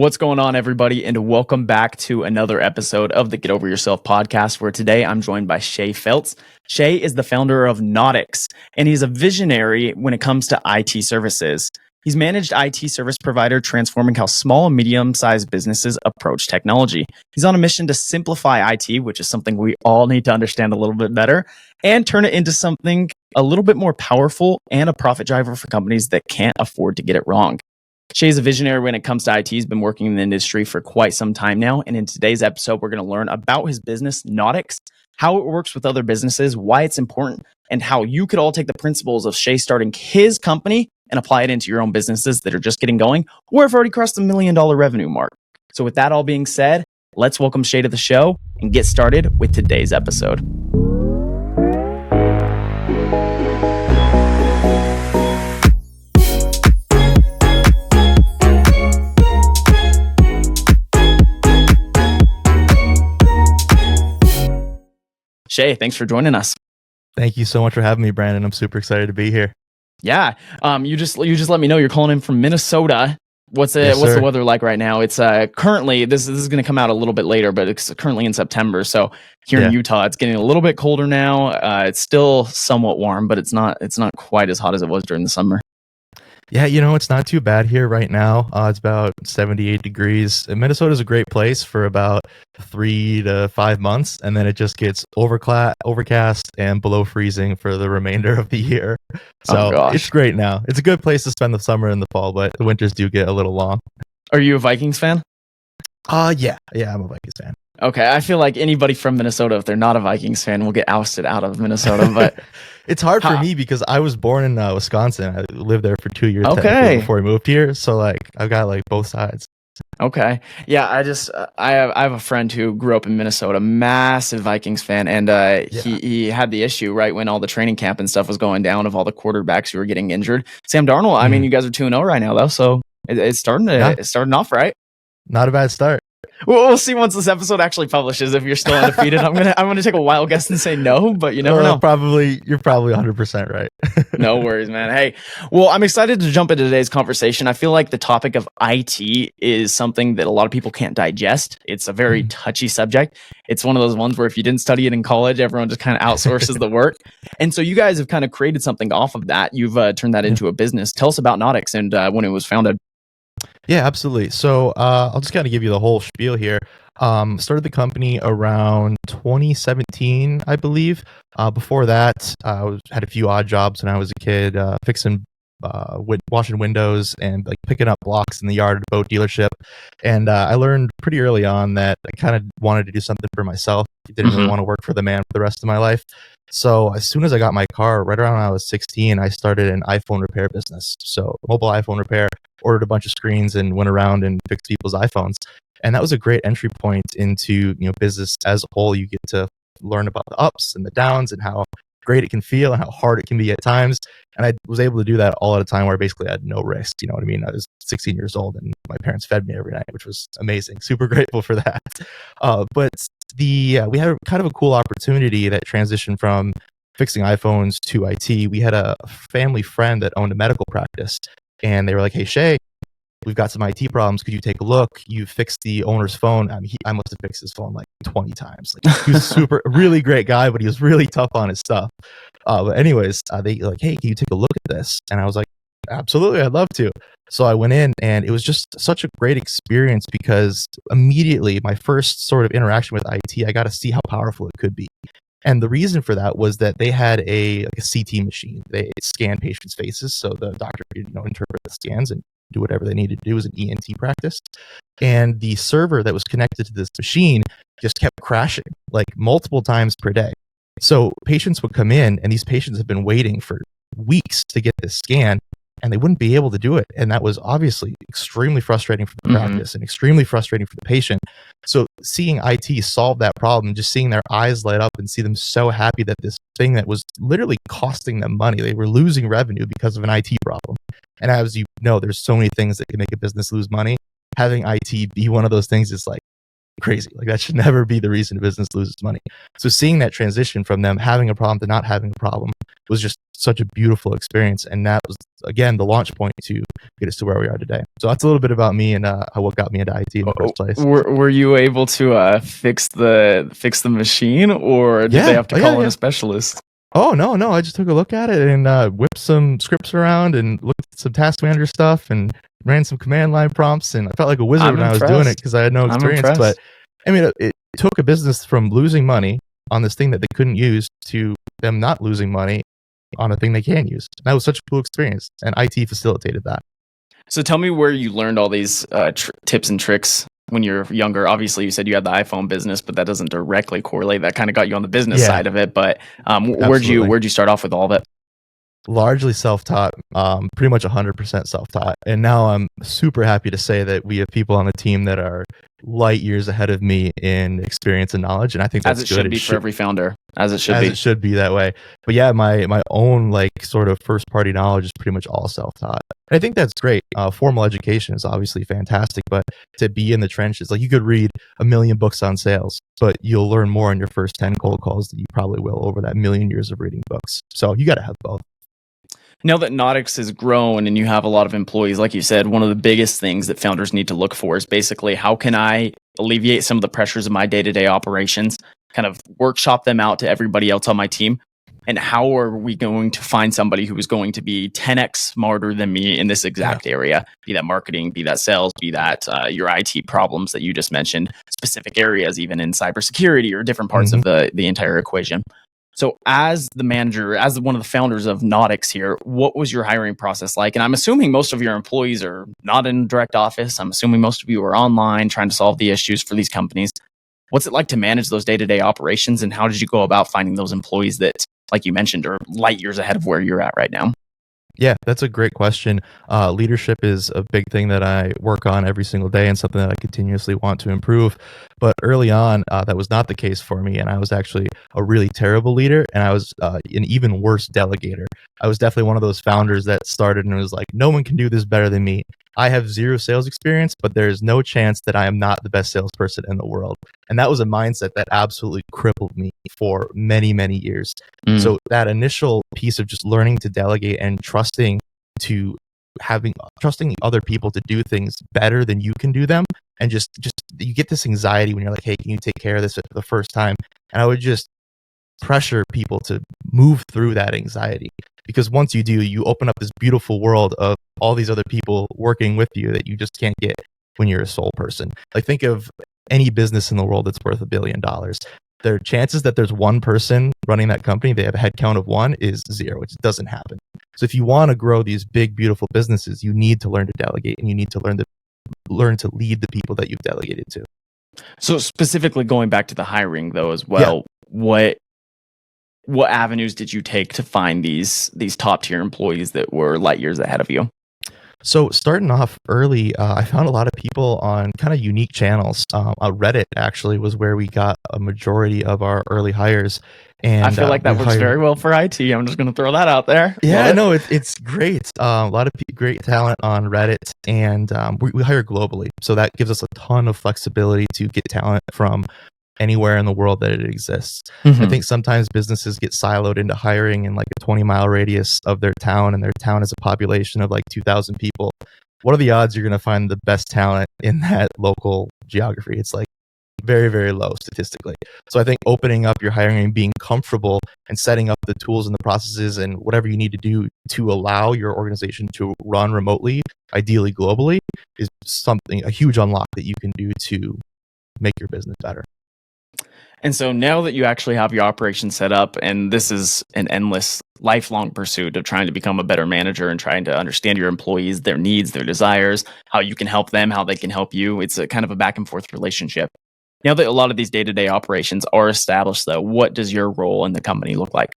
What's going on, everybody, and welcome back to another episode of the Get Over Yourself podcast, where today I'm joined by Shae Feltz. Shae is the founder of Nautix, and he's a visionary when it comes to IT services. He's managed IT service provider, transforming how small and medium-sized businesses approach technology. He's on a mission to simplify IT, which is something we all need to understand a little bit better, and turn it into something a little bit more powerful and a profit driver for companies that can't afford to get it wrong. Shae's a visionary when it comes to IT. He's been working in the industry for quite some time now. And in today's episode, we're going to learn about his business, Nautix, how it works with other businesses, why it's important, and how you could all take the principles of Shae starting his company and apply it into your own businesses that are just getting going or have already crossed the $1 million revenue mark. So with that all being said, let's welcome Shae to the show and get started with today's episode. Shae, thanks for joining us. Thank you so much for having me, Brandon. I'm super excited to be here. Yeah. You just let me know you're calling in from Minnesota. What's the weather like right now? It's currently this is going to come out a little bit later, but it's currently in September. So here in Utah, it's getting a little bit colder now. It's still somewhat warm, but it's not quite as hot as it was during the summer. Yeah, it's not too bad here right now. It's about 78 degrees. Minnesota is a great place for about 3 to 5 months, and then it just gets overcast and below freezing for the remainder of the year. So it's great now. It's a good place to spend the summer and the fall, but the winters do get a little long. Are you a Vikings fan? Yeah, I'm a Vikings fan. Okay, I feel like anybody from Minnesota, if they're not a Vikings fan, will get ousted out of Minnesota. But it's hard for me because I was born in Wisconsin. I lived there for 2 years before I moved here. So I've got both sides. Okay, yeah. I have a friend who grew up in Minnesota, massive Vikings fan, and he had the issue right when all the training camp and stuff was going down of all the quarterbacks who were getting injured. Sam Darnold. I mean, you guys are 2-0 right now though, so it's starting off right. Not a bad start. We'll see once this episode actually publishes if you're still undefeated. I'm gonna take a wild guess and say no, but you never know. You're probably 100% right. No worries, man. Hey, well, I'm excited to jump into today's conversation. I feel like the topic of IT is something that a lot of people can't digest. It's a very touchy subject. It's one of those ones where if you didn't study it in college, everyone just kind of outsources the work. And so you guys have kind of created something off of that. You've turned that into a business. Tell us about Nautix and when it was founded. Yeah, absolutely. So I'll just kind of give you the whole spiel here. Started the company around 2017, I believe. Before that, I had a few odd jobs when I was a kid, fixing, washing windows and picking up blocks in the yard at a boat dealership. And I learned pretty early on that I kind of wanted to do something for myself. I didn't really want to work for the man for the rest of my life. So as soon as I got my car, right around when I was 16, I started an iPhone repair business. So mobile iPhone repair, ordered a bunch of screens and went around and fixed people's iPhones. And that was a great entry point into business as a whole. You get to learn about the ups and the downs and how great it can feel and how hard it can be at times. And I was able to do that all at a time where I basically had no risk. You know what I mean? I was 16 years old and my parents fed me every night, which was amazing. Super grateful for that. But we had kind of a cool opportunity that transitioned from fixing iPhones to IT. We had a family friend that owned a medical practice, and they were like, "Hey, Shae, we've got some IT problems. Could you take a look? You fixed the owner's phone." I mean, I must have fixed his phone 20 times. He was really great guy, but he was really tough on his stuff. But anyways, they "Hey, can you take a look at this?" And I was like, "Absolutely, I'd love to." So I went in, and it was just such a great experience because immediately my first sort of interaction with IT, I got to see how powerful it could be. And the reason for that was that they had a CT machine. They scanned patients' faces, so the doctor could interpret the scans and do whatever they needed to do as an ENT practice. And the server that was connected to this machine just kept crashing multiple times per day. So patients would come in, and these patients have been waiting for weeks to get this scan, and they wouldn't be able to do it. And that was obviously extremely frustrating for the practice and extremely frustrating for the patient. So seeing IT solve that problem, just seeing their eyes light up and see them so happy that this thing that was literally costing them money, they were losing revenue because of an IT problem. And as you know, there's so many things that can make a business lose money. Having IT be one of those things is crazy. Like that should never be the reason a business loses money. So seeing that transition from them having a problem to not having a problem was just such a beautiful experience. And that was, again, the launch point to get us to where we are today. So that's a little bit about me and what got me into IT in the first place. Were you able to fix the machine, or did they have to call in a specialist? Oh, no. I just took a look at it and whipped some scripts around and looked at some task manager stuff and ran some command line prompts. And I felt like a wizard when I was doing it because I had no experience. But I mean, it took a business from losing money on this thing that they couldn't use to them not losing money on a thing they can use. That was such a cool experience. And IT facilitated that. So tell me where you learned all these tips and tricks when you're younger. Obviously, you said you had the iPhone business, but that doesn't directly correlate. That kind of got you on the business side of it. But where'd you start off with all of it? Largely self-taught, pretty much 100% self-taught. And now I'm super happy to say that we have people on the team that are light years ahead of me in experience and knowledge. And I think that's good. As it should be for every founder, as it should be that way. But yeah, my own like sort of first party knowledge is pretty much all self-taught. And I think that's great. Formal education is obviously fantastic, but to be in the trenches, like you could read 1 million books on sales, but you'll learn more in your first 10 cold calls than you probably will over that 1,000,000 years of reading books. So you got to have both. Now that Nautix has grown and you have a lot of employees, like you said, one of the biggest things that founders need to look for is basically how can I alleviate some of the pressures of my day-to-day operations, kind of workshop them out to everybody else on my team, and how are we going to find somebody who is going to be 10x smarter than me in this exact area, be that marketing, be that sales, be that your IT problems that you just mentioned, specific areas, even in cybersecurity or different parts of the entire equation. So as the manager, as one of the founders of Nautix here, what was your hiring process like? And I'm assuming most of your employees are not in direct office. I'm assuming most of you are online trying to solve the issues for these companies. What's it like to manage those day-to-day operations? And how did you go about finding those employees that, like you mentioned, are light years ahead of where you're at right now? Yeah, that's a great question. Leadership is a big thing that I work on every single day and something that I continuously want to improve. But early on, that was not the case for me. And I was actually a really terrible leader. And I was an even worse delegator. I was definitely one of those founders that started and was like, no one can do this better than me. I have zero sales experience, but there's no chance that I am not the best salesperson in the world. And that was a mindset that absolutely crippled me for many, many years. So that initial piece of just learning to delegate and trusting other people to do things better than you can do them. And just you get this anxiety when you're like, hey, can you take care of this for the first time? And I would just pressure people to move through that anxiety. Because once you do, you open up this beautiful world of all these other people working with you that you just can't get when you're a sole person. Like think of any business in the world that's worth $1 billion. Their chances that there's one person running that company, they have a head count of 1 is 0, which doesn't happen. So if you want to grow these big, beautiful businesses, you need to learn to delegate and you need to learn to lead the people that you've delegated to. So specifically going back to the hiring though as well, what avenues did you take to find these top tier employees that were light years ahead of you? So starting off early, I found a lot of people on kind of unique channels. Reddit actually was where we got a majority of our early hires. And I feel like that works very well for IT. I'm just going to throw that out there. Yeah, no, it's great. A lot of great talent on Reddit, and we hire globally. So that gives us a ton of flexibility to get talent from anywhere in the world that it exists. I think sometimes businesses get siloed into hiring in like a 20-mile radius of their town, and their town has a population of like 2,000 people. What are the odds you're going to find the best talent in that local geography? It's like very, very low statistically. So I think opening up your hiring and being comfortable and setting up the tools and the processes and whatever you need to do to allow your organization to run remotely, ideally globally, is a huge unlock that you can do to make your business better. And so now that you actually have your operation set up, and this is an endless, lifelong pursuit of trying to become a better manager and trying to understand your employees, their needs, their desires, how you can help them, how they can help you. It's a kind of a back and forth relationship. Now that a lot of these day-to-day operations are established, though, what does your role in the company look like?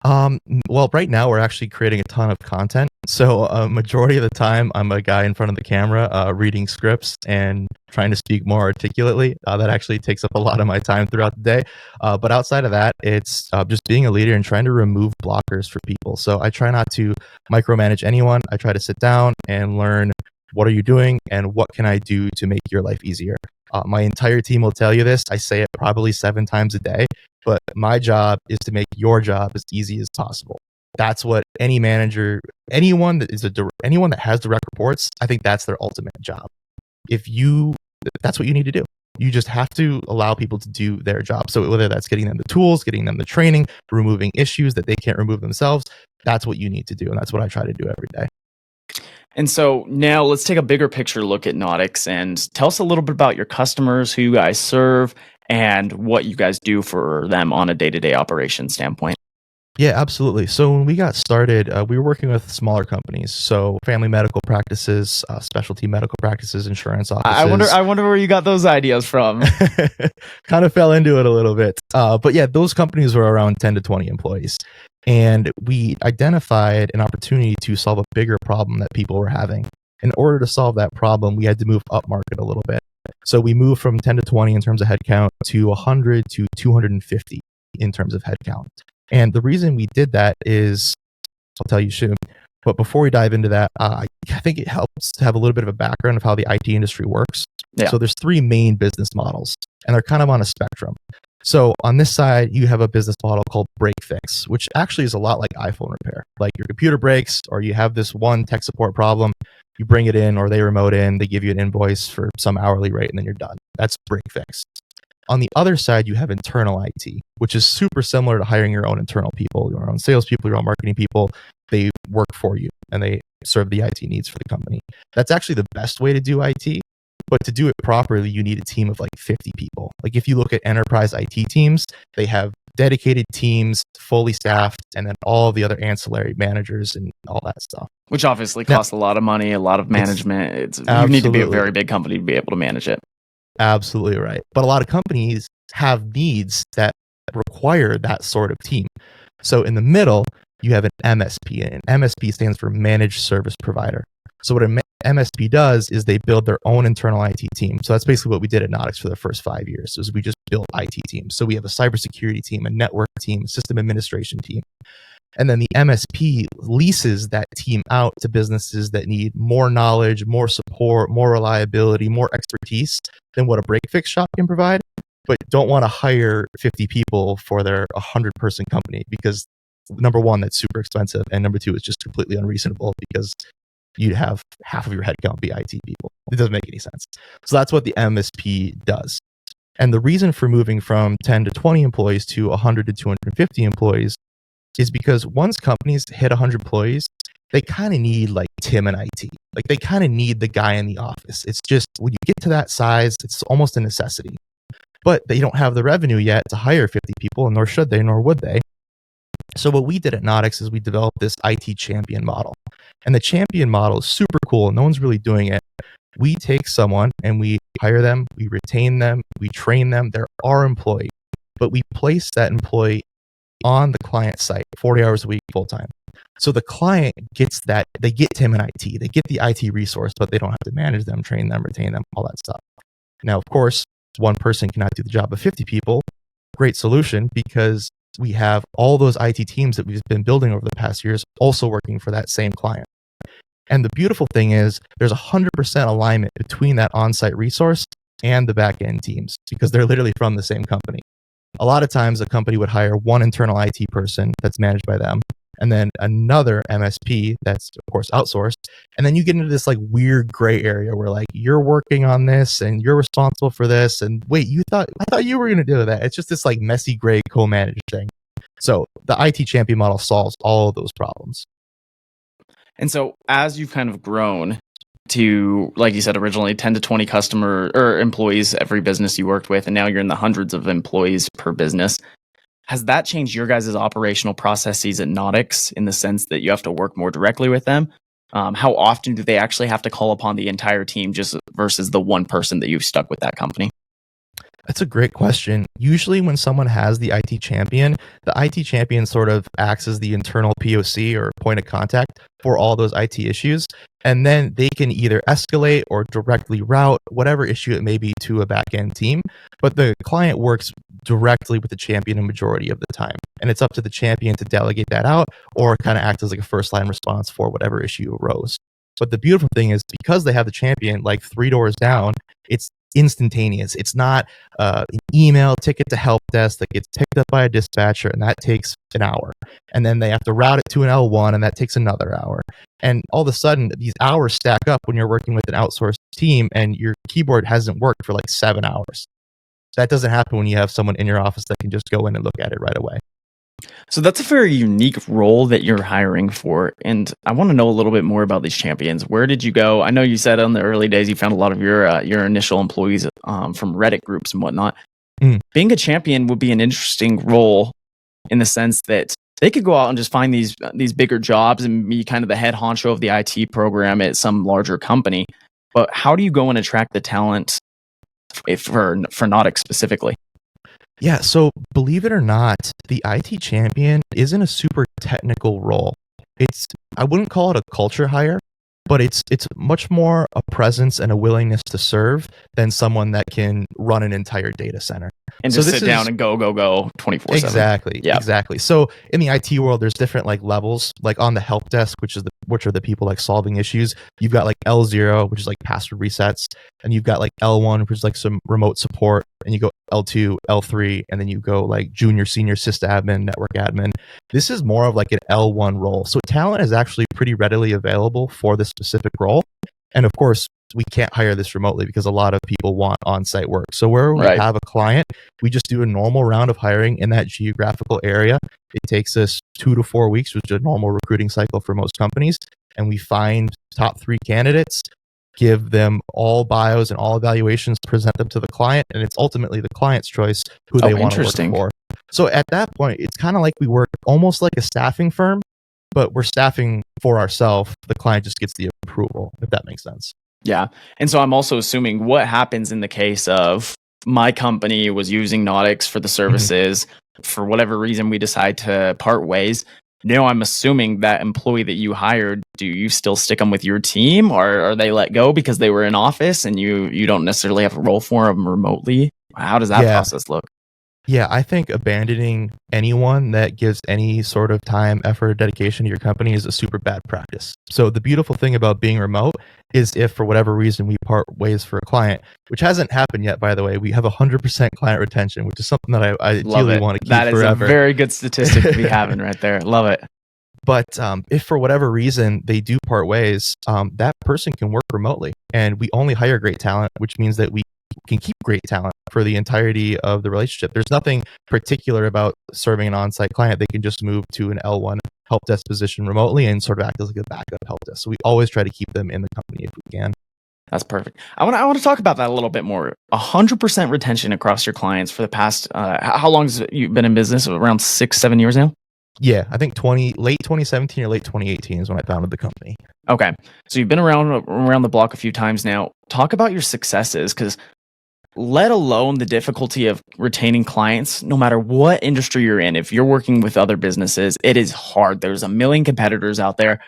Well, right now we're actually creating a ton of content. So a majority of the time, I'm a guy in front of the camera reading scripts and trying to speak more articulately. That actually takes up a lot of my time throughout the day. But outside of that, it's just being a leader and trying to remove blockers for people. So I try not to micromanage anyone. I try to sit down and learn, what are you doing and what can I do to make your life easier? My entire team will tell you this. I say it probably 7 times a day, but my job is to make your job as easy as possible. That's what any manager, anyone that has direct reports, I think that's their ultimate job. That's what you need to do. You just have to allow people to do their job. So whether that's getting them the tools, getting them the training, removing issues that they can't remove themselves, that's what you need to do. And that's what I try to do every day. And so now let's take a bigger picture look at Nautix and tell us a little bit about your customers, who you guys serve, and what you guys do for them on a day-to-day operation standpoint. Yeah, absolutely. So when we got started, we were working with smaller companies, so family medical practices, specialty medical practices, insurance offices. I wonder where you got those ideas from. Kind of fell into it a little bit, but yeah, those companies were around 10 to 20 employees, and we identified an opportunity to solve a bigger problem that people were having. In order to solve that problem, we had to move up market a little bit. So we moved from 10 to 20 in terms of headcount to 100 to 250 in terms of headcount. And the reason we did that is, I'll tell you soon, but before we dive into that, I think it helps to have a little bit of a background of how the IT industry works. Yeah. So there's 3 main business models, and they're kind of on a spectrum. So on this side, you have a business model called break fix, which actually is a lot like iPhone repair. Like your computer breaks, or you have this one tech support problem, you bring it in, or they remote in, they give you an invoice for some hourly rate, and then you're done. That's break fix. On the other side, you have internal IT, which is super similar to hiring your own internal people, your own salespeople, your own marketing people. They work for you and they serve the IT needs for the company. That's actually the best way to do IT. But to do it properly, you need a team of like 50 people. Like if you look at enterprise IT teams, they have dedicated teams, fully staffed, and then all the other ancillary managers and all that stuff. Which obviously costs a lot of money, a lot of management. You need to be a very big company to be able to manage it. Absolutely right. But a lot of companies have needs that require that sort of team. So in the middle, you have an MSP, and MSP stands for Managed Service Provider. So what an MSP does is they build their own internal IT team. So that's basically what we did at Nautix for the first 5 years, is we just built IT teams. So we have a cybersecurity team, a network team, a system administration team. And then the MSP leases that team out to businesses that need more knowledge, more support, more reliability, more expertise than what a break fix shop can provide, but don't want to hire 50 people for their 100-person company because number one, that's super expensive. And number two, it's just completely unreasonable because you'd have half of your headcount be IT people. It doesn't make any sense. So that's what the MSP does. And the reason for moving from 10 to 20 employees to 100 to 250 employees is because once companies hit 100 employees, they kind of need like Tim in IT. Like they kind of need the guy in the office. It's just when you get to that size, it's almost a necessity. But they don't have the revenue yet to hire 50 people, and nor should they, nor would they. So what we did at Nautix is we developed this IT champion model. And the champion model is super cool. No one's really doing it. We take someone and we hire them, we retain them, we train them. They're our employee. But we place that employee on the client site 40 hours a week full time. So the client gets that, they get Tim in IT, they get the IT resource, but they don't have to manage them, train them, retain them, all that stuff. Now, of course, one person cannot do the job of 50 people. Great solution, because we have all those IT teams that we've been building over the past years also working for that same client. And the beautiful thing is there's 100% alignment between that on-site resource and the back-end teams because they're literally from the same company. A lot of times a company would hire one internal IT person that's managed by them, and then another MSP that's of course outsourced. And then you get into this like weird gray area where like you're working on this and you're responsible for this. And wait, I thought you were going to do that. It's just this like messy gray co-managed thing. So the IT champion model solves all of those problems. And so as you've kind of grown to, like you said, originally 10 to 20 customer or employees every business you worked with, and now you're in the hundreds of employees per business. Has that changed your guys' operational processes at Nautix in the sense that you have to work more directly with them? How often do they actually have to call upon the entire team just versus the one person that you've stuck with that company? That's a great question. Usually when someone has the IT champion, the IT champion sort of acts as the internal POC or point of contact for all those IT issues. And then they can either escalate or directly route whatever issue it may be to a back-end team. But the client works directly with the champion a majority of the time. And it's up to the champion to delegate that out or kind of act as like a first line response for whatever issue arose. But the beautiful thing is because they have the champion like 3 doors down, it's instantaneous. It's not an email ticket to help desk that gets picked up by a dispatcher, and that takes an hour. And then they have to route it to an L1, and that takes another hour. And all of a sudden, these hours stack up when you're working with an outsourced team, and your keyboard hasn't worked for like 7 hours. That doesn't happen when you have someone in your office that can just go in and look at it right away. So that's a very unique role that you're hiring for. And I want to know a little bit more about these champions. Where did you go? I know you said in the early days you found a lot of your initial employees from Reddit groups and whatnot. Being a champion would be an interesting role in the sense that they could go out and just find these bigger jobs and be kind of the head honcho of the IT program at some larger company. But how do you go and attract the talent for Nautic specifically? Yeah, so believe it or not, the IT champion isn't a super technical role. I wouldn't call it a culture hire, but it's much more a presence and a willingness to serve than someone that can run an entire data center. And so just sit down and go 24/7. Exactly. Yeah. Exactly. So in the IT world, there's different like levels. Like on the help desk, which are the people like solving issues. You've got like L0, which is like password resets, and you've got like L1, which is like some remote support, and you go L2, L3, and then you go like junior, senior, sysadmin, network admin. This is more of like an L1 role. So talent is actually pretty readily available for this specific role. And of course, we can't hire this remotely because a lot of people want on-site work. So where we have a client, we just do a normal round of hiring in that geographical area. It takes us 2 to 4 weeks, which is a normal recruiting cycle for most companies. And we find top 3 candidates, give them all bios and all evaluations, present them to the client. And it's ultimately the client's choice who they want to work for. So at that point, it's kind of like we work almost like a staffing firm, but we're staffing for ourselves. The client just gets the approval, if that makes sense. Yeah. And so I'm also assuming what happens in the case of my company was using Nautic for the services. For whatever reason, we decide to part ways. I'm assuming that employee that you hired, do you still stick them with your team, or are they let go because they were in office and you don't necessarily have a role for them remotely? How does that process look? Yeah, I think abandoning anyone that gives any sort of time, effort, or dedication to your company is a super bad practice. So the beautiful thing about being remote is if for whatever reason we part ways for a client, which hasn't happened yet, by the way, we have 100% client retention, which is something that I ideally want to keep forever. That is a very good statistic to be having right there. Love it. But if for whatever reason they do part ways, that person can work remotely. And we only hire great talent, which means that we can keep great talent for the entirety of the relationship. There's nothing particular about serving an on-site client. They can just move to an L1 help desk position remotely and sort of act as like a backup help desk. So we always try to keep them in the company if we can. That's perfect. I want to talk about that a little bit more. 100% retention across your clients for the past, how long has you been in business? Around 6-7 years now? Yeah, I think late 2017 or late 2018 is when I founded the company. Okay. So you've been around the block a few times now. Talk about your successes, because let alone the difficulty of retaining clients, no matter what industry you're in. If you're working with other businesses, it is hard. There's a million competitors out there.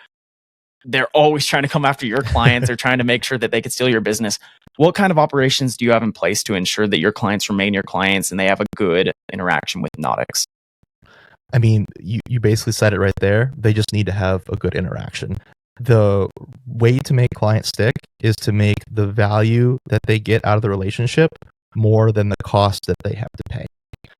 They're always trying to come after your clients. They're trying to make sure that they can steal your business. What kind of operations do you have in place to ensure that your clients remain your clients and they have a good interaction with Nautic? I mean, you basically said it right there. They just need to have a good interaction. The way to make clients stick is to make the value that they get out of the relationship more than the cost that they have to pay.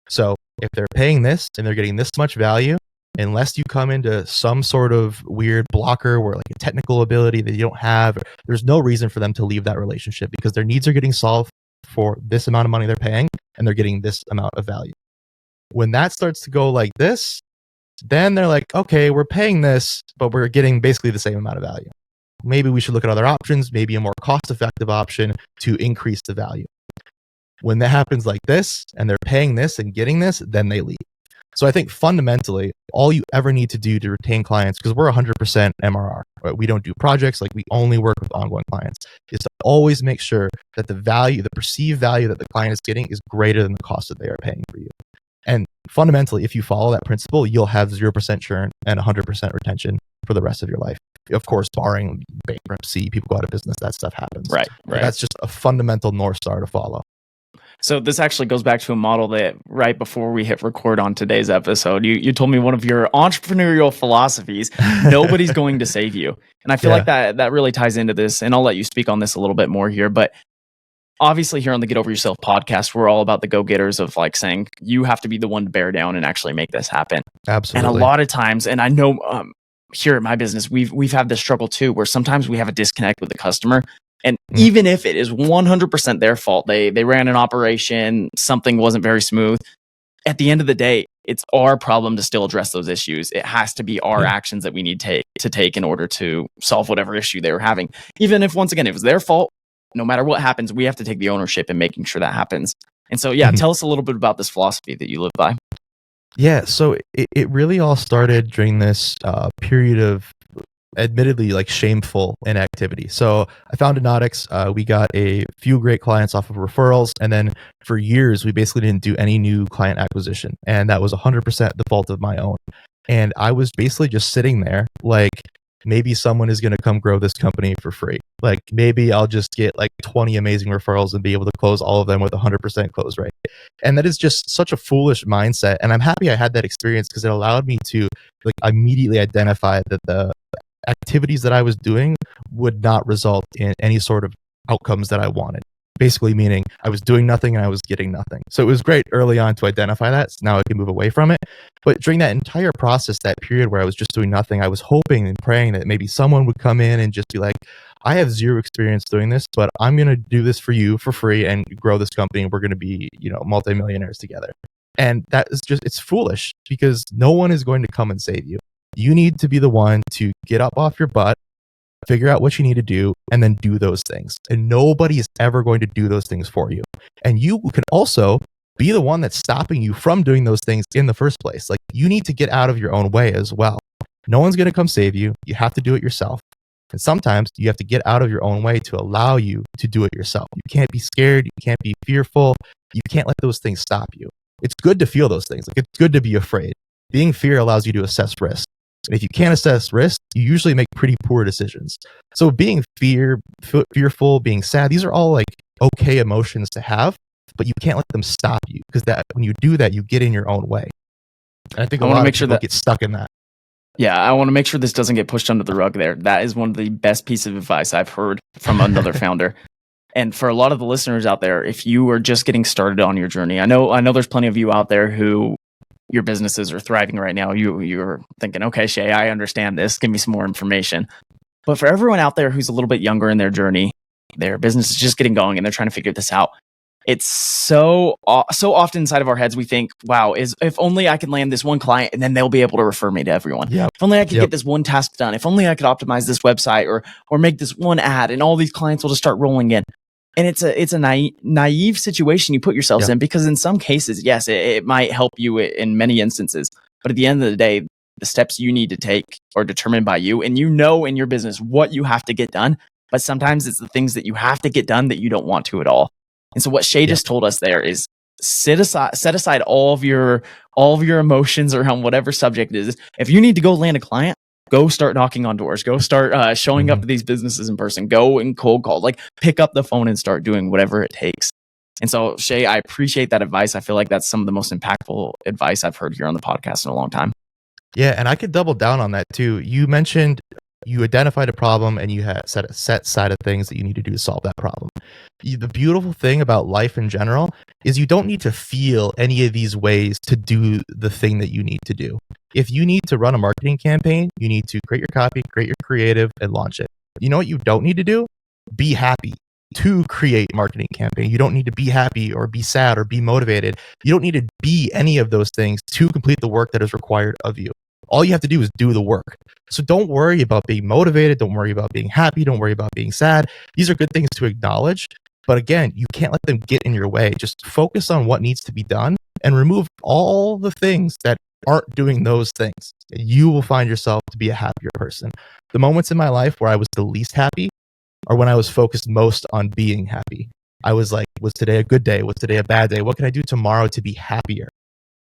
So if they're paying this and they're getting this much value, unless you come into some sort of weird blocker where like a technical ability that you don't have, there's no reason for them to leave that relationship because their needs are getting solved for this amount of money they're paying and they're getting this amount of value. When that starts to go like this, then they're like, okay, we're paying this, but we're getting basically the same amount of value. Maybe we should look at other options, maybe a more cost-effective option to increase the value. When that happens like this, and they're paying this and getting this, then they leave. So I think fundamentally, all you ever need to do to retain clients, because we're 100% MRR, right? We don't do projects, like we only work with ongoing clients, is to always make sure that the value, the perceived value that the client is getting is greater than the cost that they are paying for you. And fundamentally, if you follow that principle, you'll have 0% churn and 100% retention for the rest of your life. Of course, barring bankruptcy, people go out of business, that stuff happens. Right. That's just a fundamental North Star to follow. So this actually goes back to a model that right before we hit record on today's episode, you told me one of your entrepreneurial philosophies, nobody's going to save you. And I feel like that really ties into this, and I'll let you speak on this a little bit more here, but obviously here on the Get Over Yourself podcast, we're all about the go-getters of like saying you have to be the one to bear down and actually make this happen. Absolutely. And a lot of times, and I know here at my business, we've had this struggle too, where sometimes we have a disconnect with the customer. And even if it is 100% their fault, they ran an operation, something wasn't very smooth. At the end of the day, it's our problem to still address those issues. It has to be our actions that we need to take in order to solve whatever issue they were having. Even if, once again, it was their fault, no matter what happens, we have to take the ownership in making sure that happens. And so, tell us a little bit about this philosophy that you live by. Yeah, so it really all started during this period of admittedly like shameful inactivity. So I founded Nautics. We got a few great clients off of referrals. And then for years, we basically didn't do any new client acquisition. And that was 100% the fault of my own. And I was basically just sitting there like, maybe someone is going to come grow this company for free. Like maybe I'll just get like 20 amazing referrals and be able to close all of them with 100% close rate. And that is just such a foolish mindset. And I'm happy I had that experience because it allowed me to like immediately identify that the activities that I was doing would not result in any sort of outcomes that I wanted. Basically meaning I was doing nothing and I was getting nothing. So it was great early on to identify that. So now I can move away from it. But during that entire process, that period where I was just doing nothing, I was hoping and praying that maybe someone would come in and just be like, I have zero experience doing this, but I'm going to do this for you for free and grow this company. And we're going to be, multimillionaires together. And that is just, it's foolish because no one is going to come and save you. You need to be the one to get up off your butt, figure out what you need to do, and then do those things. And nobody is ever going to do those things for you. And you can also be the one that's stopping you from doing those things in the first place. Like you need to get out of your own way as well. No one's going to come save you. You have to do it yourself. And sometimes you have to get out of your own way to allow you to do it yourself. You can't be scared. You can't be fearful. You can't let those things stop you. It's good to feel those things. Like it's good to be afraid. Being fear allows you to assess risk. And if you can't assess risk, you usually make pretty poor decisions. So being fearful, being sad, these are all like okay emotions to have, but you can't let them stop you because that when you do that, you get in your own way. And I think I want to make sure that get stuck in that. Yeah, I want to make sure this doesn't get pushed under the rug there. That is one of the best pieces of advice I've heard from another founder. And for a lot of the listeners out there, if you are just getting started on your journey, I know there's plenty of you out there who your businesses are thriving right now. You're thinking, okay, Shae, I understand this. Give me some more information. But for everyone out there who's a little bit younger in their journey, their business is just getting going and they're trying to figure this out. It's so often inside of our heads, we think, wow, if only I could land this one client and then they'll be able to refer me to everyone. Yep. If only I could get this one task done. If only I could optimize this website or make this one ad and all these clients will just start rolling in. And it's a naive situation you put yourselves in because in some cases, yes, it might help you in many instances. But at the end of the day, the steps you need to take are determined by you. And in your business what you have to get done. But sometimes it's the things that you have to get done that you don't want to at all. And so what Shae just told us there is set aside all of your emotions around whatever subject it is. If you need to go land a client, go start knocking on doors. Go start showing up to these businesses in person. Go and cold call. Like pick up the phone and start doing whatever it takes. And so, Shae, I appreciate that advice. I feel like that's some of the most impactful advice I've heard here on the podcast in a long time. Yeah, and I could double down on that too. You mentioned you identified a problem and you had set a set of things that you need to do to solve that problem. The beautiful thing about life in general is you don't need to feel any of these ways to do the thing that you need to do. If you need to run a marketing campaign, you need to create your copy, create your creative, and launch it. You know what you don't need to do? Be happy to create a marketing campaign. You don't need to be happy or be sad or be motivated. You don't need to be any of those things to complete the work that is required of you. All you have to do is do the work. So don't worry about being motivated. Don't worry about being happy. Don't worry about being sad. These are good things to acknowledge. But again, you can't let them get in your way. Just focus on what needs to be done and remove all the things that aren't doing those things. You will find yourself to be a happier person. The moments in my life where I was the least happy are when I was focused most on being happy. I was like, was today a good day? Was today a bad day? What can I do tomorrow to be happier?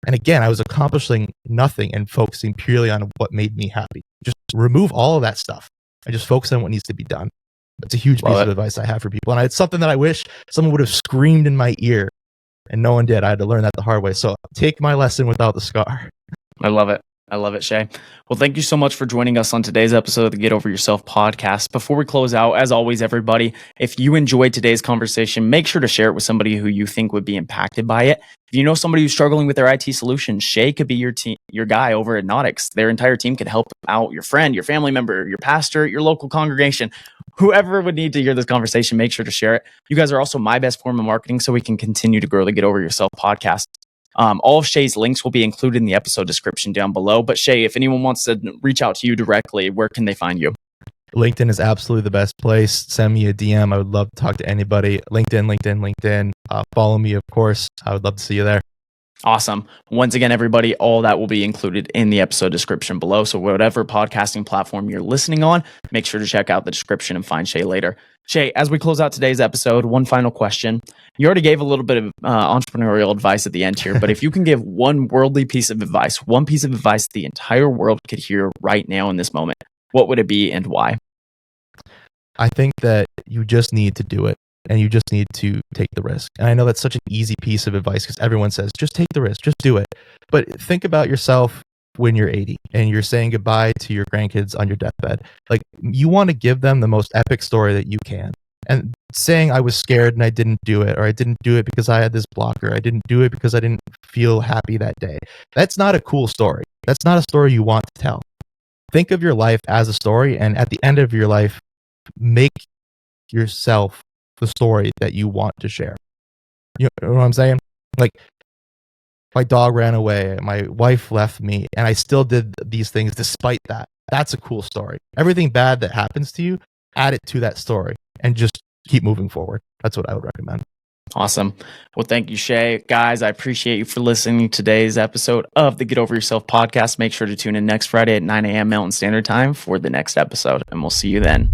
And again, I was accomplishing nothing and focusing purely on what made me happy. Just remove all of that stuff and just focus on what needs to be done. That's a huge piece of advice I have for people. And it's something that I wish someone would have screamed in my ear, and no one did. I had to learn that the hard way. So take my lesson without the scar. I love it. I love it, Shae. Well, thank you so much for joining us on today's episode of the Get Over Yourself podcast. Before we close out, as always, everybody, if you enjoyed today's conversation, make sure to share it with somebody who you think would be impacted by it. If you know somebody who's struggling with their IT solution, Shae could be your guy over at Nautix. Their entire team could help out your friend, your family member, your pastor, your local congregation. Whoever would need to hear this conversation, make sure to share it. You guys are also my best form of marketing, so we can continue to grow the Get Over Yourself podcast. All of Shae's links will be included in the episode description down below. But Shae, if anyone wants to reach out to you directly, where can they find you? LinkedIn is absolutely the best place. Send me a DM. I would love to talk to anybody. LinkedIn. Follow me, of course. I would love to see you there. Awesome. Once again, everybody, all that will be included in the episode description below. So whatever podcasting platform you're listening on, make sure to check out the description and find Shae later. Shae, as we close out today's episode, one final question. You already gave a little bit of entrepreneurial advice at the end here, but if you can give one worldly piece of advice, one piece of advice the entire world could hear right now in this moment, what would it be and why? I think that you just need to do it. And you just need to take the risk. And I know that's such an easy piece of advice because everyone says, just take the risk, just do it. But think about yourself when you're 80 and you're saying goodbye to your grandkids on your deathbed. Like, you want to give them the most epic story that you can. And saying I was scared and I didn't do it, or I didn't do it because I had this blocker, I didn't do it because I didn't feel happy that day. That's not a cool story. That's not a story you want to tell. Think of your life as a story, and at the end of your life, make yourself the story that you want to share. You know what I'm saying? Like, my dog ran away, my wife left me, and I still did these things despite that. That's a cool story. Everything bad that happens to you, add it to that story and just keep moving forward. That's what I would recommend. Awesome. Well, thank you, Shae. Guys, I appreciate you for listening to today's episode of the Get Over Yourself podcast. Make sure to tune in next Friday at 9 a.m. Mountain Standard Time for the next episode, and we'll see you then.